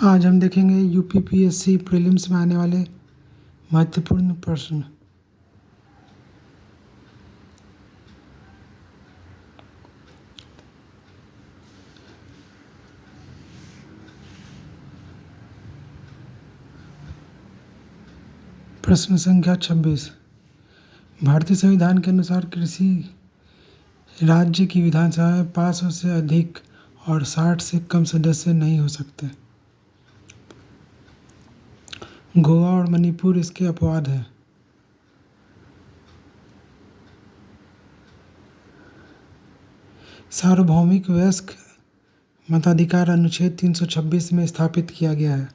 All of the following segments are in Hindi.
आज हम देखेंगे यूपीपीएससी प्रीलिम्स में आने वाले महत्वपूर्ण प्रश्न। प्रश्न संख्या 26। भारतीय संविधान के अनुसार किसी राज्य की विधानसभा में 500 से अधिक और 60 से कम सदस्य नहीं हो सकते। गोवा और मणिपुर इसके अपवाद हैं। सार्वभौमिक वयस्क मताधिकार अनुच्छेद 326 में स्थापित किया गया है।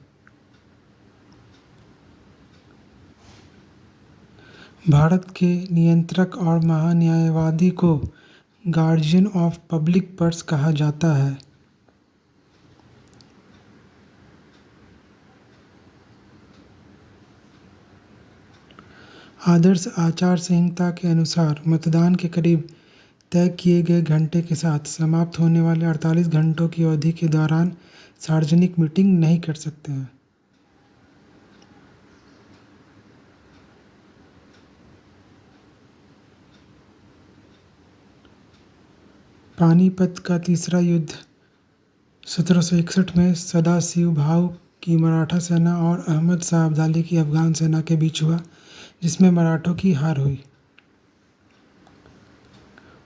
भारत के नियंत्रक और महान्यायवादी को गार्जियन ऑफ पब्लिक पर्स कहा जाता है। आदर्श आचार संहिता के अनुसार मतदान के करीब तय किए गए घंटे के साथ समाप्त होने वाले 48 घंटों की अवधि के दौरान सार्वजनिक मीटिंग नहीं कर सकते हैं। पानीपत का तीसरा युद्ध 1761 में सदाशिव भाऊ की मराठा सेना और अहमद शाह अब्दाली की अफगान सेना के बीच हुआ, जिसमें मराठों की हार हुई।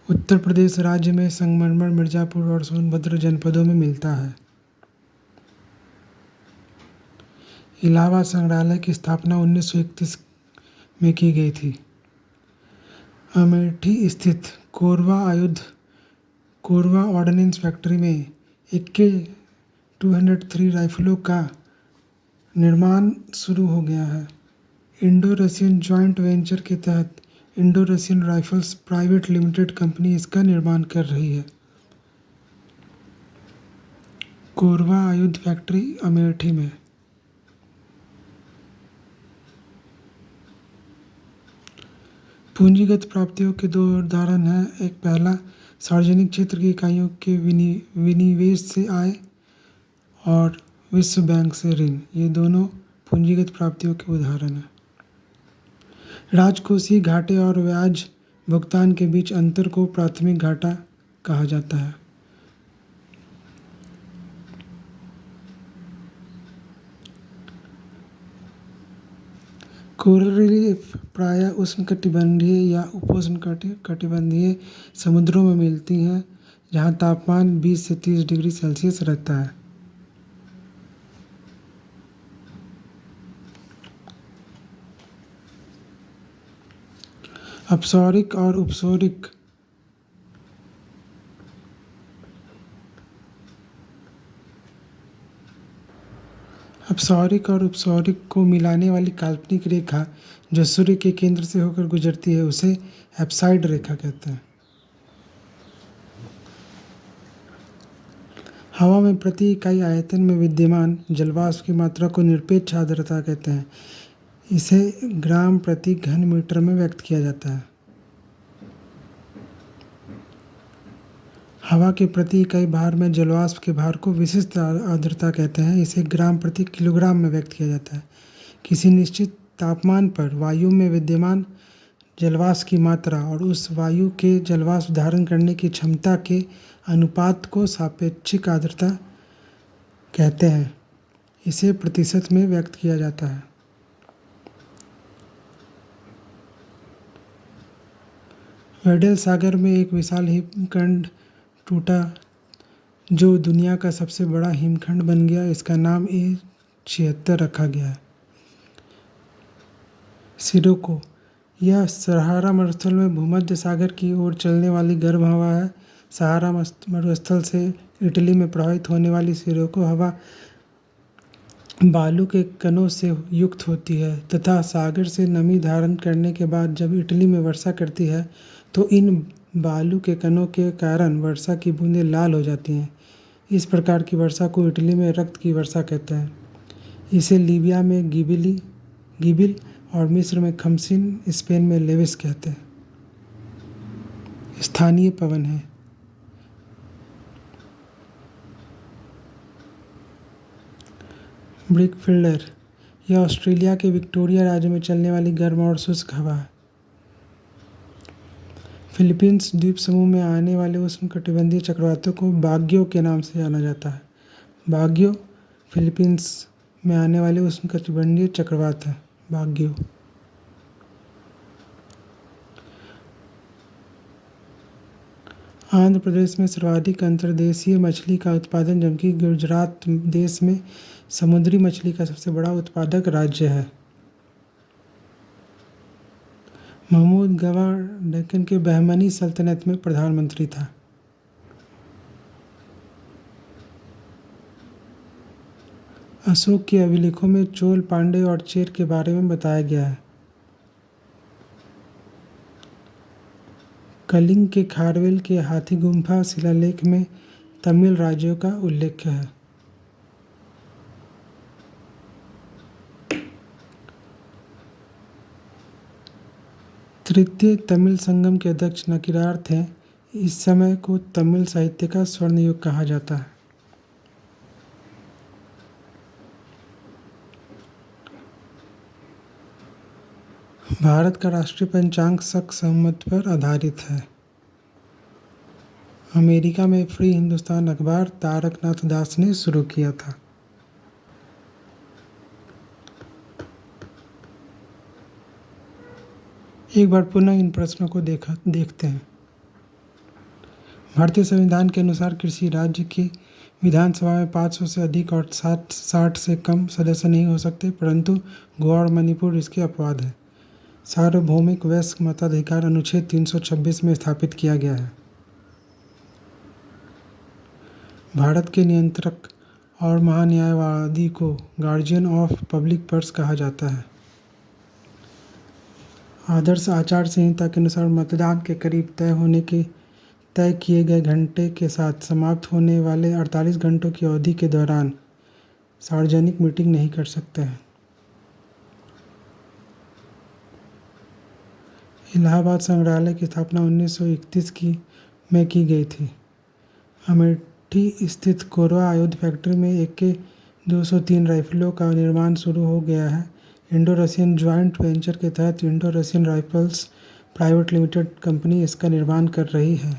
उत्तर प्रदेश राज्य में संगमरमर मिर्जापुर और सोनभद्र जनपदों में मिलता है। इलाहाबाद संग्रहालय की स्थापना 1931 में की गई थी। अमेठी स्थित कोरबा ऑर्डिनेंस फैक्ट्री में AK 203 राइफलों का निर्माण शुरू हो गया है। इंडो रशियन जॉइंट वेंचर के तहत Indo Russian rifles private limited company इसका निर्माण कर रही है। कोरबा आयुध फैक्ट्री अमेठी में। पूंजीगत प्राप्तियों के दो उदाहरण हैं। एक पहला सार्वजनिक क्षेत्र की इकाइयों के विनिवेश से आय और विश्व बैंक से ऋण। ये दोनों पूंजीगत प्राप्तियों के उदाहरण हैं। राजकोषीय घाटे और ब्याज भुगतान के बीच अंतर को प्राथमिक घाटा कहा जाता है। कोरल रीफ प्रायः उष्णकटिबंधीय या उपोष्णकटिबंधीय समुद्रों में मिलती हैं, जहाँ तापमान 20 से 30 डिग्री सेल्सियस रहता है। अपसौरिक और उपसौरिक को मिलाने वाली काल्पनिक रेखा जो सूर्य के केंद्र से होकर गुजरती है, उसे एप्साइड रेखा कहते हैं। हवा में प्रति इकाई आयतन में विद्यमान जलवाष्प की मात्रा को निरपेक्ष आर्द्रता कहते हैं। इसे ग्राम प्रति घन मीटर में व्यक्त किया जाता है। हवा के प्रति इकाई भार में जलवाष्प के भार को विशिष्ट आर्द्रता कहते हैं। इसे ग्राम प्रति किलोग्राम में व्यक्त किया जाता है। किसी निश्चित तापमान पर वायु में विद्यमान जलवाष्प की मात्रा और उस वायु के जलवाष्प धारण करने की क्षमता के अनुपात को सापेक्षिक आर्द्रता कहते हैं। इसे प्रतिशत में व्यक्त किया जाता है। वेडल सागर में एक विशाल हिमखंड टूटा जो दुनिया का सबसे बड़ा हिमखंड बन गया। इसका नाम A76 रखा गया है। सिरोको यह सहारा मरुस्थल में भूमध्य सागर की ओर चलने वाली गर्म हवा है। सहारा मरुस्थल से इटली में प्रवाहित होने वाली सिरोको हवा बालू के कणों से युक्त होती है तथा सागर से नमी धारण करने के बाद जब इटली में वर्षा करती है तो इन बालू के कणों के कारण वर्षा की बूंदें लाल हो जाती हैं। इस प्रकार की वर्षा को इटली में रक्त की वर्षा कहते हैं। इसे लीबिया में गिबिल और मिस्र में खमसिन, स्पेन में लेविस कहते हैं। स्थानीय पवन है। ब्रिक फील्डर, यह ऑस्ट्रेलिया के विक्टोरिया राज्य में चलने वाली गर्म और शुष्क हवा है। फिलीपींस द्वीप समूह में आने वाले उष्णकटिबंधीय चक्रवातों को बाग्यो के नाम से जाना जाता है। बाग्यो फिलीपींस में आने वाले उष्णकटिबंधीय चक्रवात है। बाग्यो। आंध्र प्रदेश में सर्वाधिक अंतर्देशीय मछली का उत्पादन, जबकि गुजरात देश में समुद्री मछली का सबसे बड़ा उत्पादक राज्य है। महमूद गवार डेक्कन के बहमनी सल्तनत में प्रधानमंत्री था। अशोक के अभिलेखों में चोल, पांड्य और चेर के बारे में बताया गया है। कलिंग के खारवेल के हाथी गुम्फा शिलालेख में तमिल राज्यों का उल्लेख है। तृतीय तमिल संगम के अध्यक्ष नकीरार थे। इस समय को तमिल साहित्य का स्वर्ण युग कहा जाता है। भारत का राष्ट्रीय पंचांग शक संवत पर आधारित है। अमेरिका में फ्री हिंदुस्तान अखबार तारकनाथ दास ने शुरू किया था। एक बार पुनः इन प्रश्नों को देखते हैं। भारतीय संविधान के अनुसार किसी राज्य की विधानसभा में 500 से अधिक और 60 से कम सदस्य नहीं हो सकते, परंतु गोवा और मणिपुर इसके अपवाद है। सार्वभौमिक वयस्क मताधिकार अनुच्छेद 326 में स्थापित किया गया है। भारत के नियंत्रक और महान्यायवादी को गार्जियन ऑफ पब्लिक पर्स कहा जाता है। आदर्श आचार संहिता के अनुसार मतदान के करीब तय किए गए घंटे के साथ समाप्त होने वाले 48 घंटों की अवधि के दौरान सार्वजनिक मीटिंग नहीं कर सकते हैं। इलाहाबाद संग्रहालय की स्थापना 1931 में की गई थी। अमेठी स्थित कोरबा आयुध फैक्ट्री में AK-203 राइफलों का निर्माण शुरू हो गया है। इंडो रशियन ज्वाइंट वेंचर के तहत Indo Russian rifles private limited company इसका निर्माण कर रही है।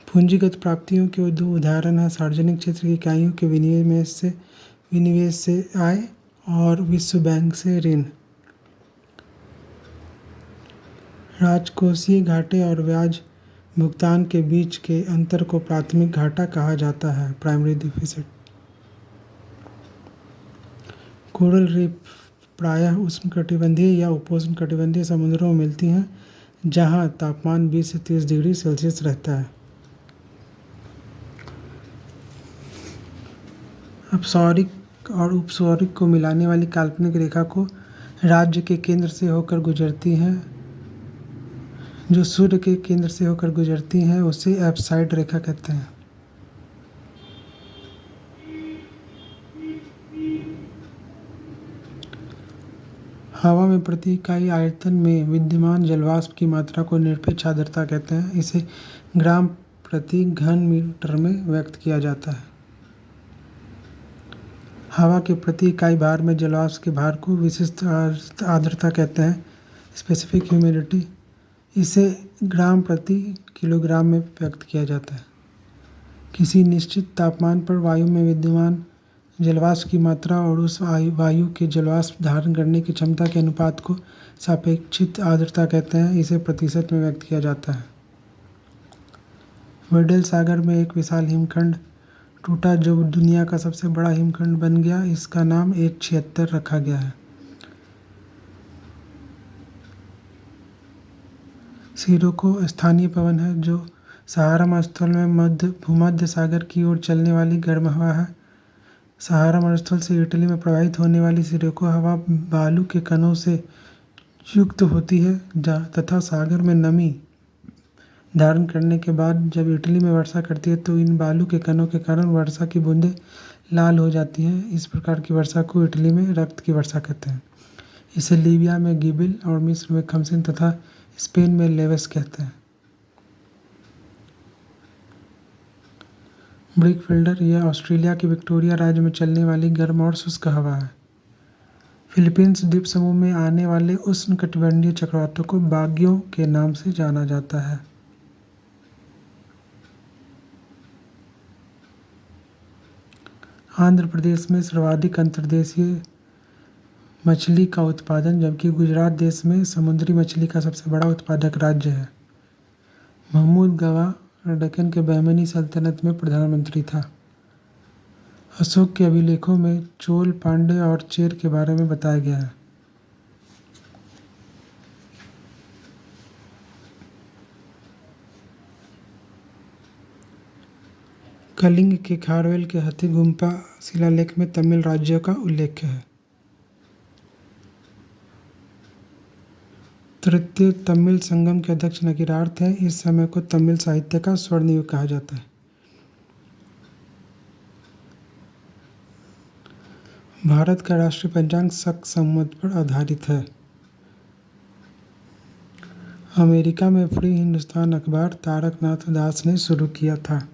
पूंजीगत प्राप्तियों के दो उदाहरण हैं: सार्वजनिक क्षेत्र की इकाइयों के विनिवेश से आय और विश्व बैंक से ऋण। राजकोषीय घाटे और ब्याज भुगतान के बीच के अंतर को प्राथमिक घाटा कहा जाता है, प्राइमरी डिफिसिट। कोरल रीफ प्रायः उष्णकटिबंधीय या उपोष्णकटिबंधीय समुद्रों में मिलती हैं, जहां तापमान 20 से 30 डिग्री सेल्सियस रहता है। अपसौरिक और उपसौरिक को मिलाने वाली काल्पनिक रेखा को राज्य के केंद्र से होकर गुजरती हैं, जो सूर्य के केंद्र से होकर गुजरती हैं, उसे एप्साइड रेखा कहते हैं। हवा में प्रति इकाई आयतन में विद्यमान जलवाष्प की मात्रा को निरपेक्ष आर्द्रता कहते हैं। इसे ग्राम प्रति घन मीटर में व्यक्त किया जाता है। हवा के प्रति इकाई भार में जलवाष्प के भार को विशिष्ट आर्द्रता कहते हैं, स्पेसिफिक ह्यूमिडिटी। इसे ग्राम प्रति किलोग्राम में व्यक्त किया जाता है। किसी निश्चित तापमान पर वायु में विद्यमान जलवाष्प की मात्रा और उस वायु के जलवाष्प धारण करने की क्षमता के अनुपात को सापेक्षिक आर्द्रता कहते हैं। इसे प्रतिशत में व्यक्त किया जाता है। वेडल सागर में एक विशाल हिमखंड टूटा, जो दुनिया का सबसे बड़ा हिमखंड बन गया। इसका नाम H76 रखा गया है। सिरोको स्थानीय पवन है, जो सहारा मरुस्थल में भूमध्य सागर की ओर चलने वाली गर्म हवा है। सहारा मरुस्थल से इटली में प्रवाहित होने वाली सिरोको हवा बालू के कणों से युक्त होती है तथा सागर में नमी धारण करने के बाद जब इटली में वर्षा करती है तो इन बालू के कणों के कारण वर्षा की बूंदें लाल हो जाती हैं। इस प्रकार की वर्षा को इटली में रक्त की वर्षा कहते हैं। इसे लीबिया में गिबिल और मिस्र में खमसिन तथा स्पेन में लेवेस कहते हैं। ब्रिक फिल्डर यह ऑस्ट्रेलिया के विक्टोरिया राज्य में चलने वाली गर्म और शुष्क हवा है। फिलीपींस द्वीप समूह में आने वाले उष्णकटिबंधीय चक्रवातों को बाग्यों के नाम से जाना जाता है। आंध्र प्रदेश में सर्वाधिक अंतर्देशीय मछली का उत्पादन, जबकि गुजरात देश में समुद्री मछली का सबसे बड़ा उत्पादक राज्य है। महमूद गवाह दक्कन के बहमनी सल्तनत में प्रधानमंत्री था। अशोक के अभिलेखों में चोल, पांड्य और चेर के बारे में बताया गया है। कलिंग के खारवेल के हथिगुम्पा शिलालेख में तमिल राज्यों का उल्लेख है। तृतीय तमिल संगम के अध्यक्ष नकीरार्थ थे। इस समय को तमिल साहित्य का स्वर्ण युग कहा जाता है। भारत का राष्ट्रीय पंचांग शक संवत पर आधारित है। अमेरिका में फ्री हिंदुस्तान अखबार तारक नाथ दास ने शुरू किया था।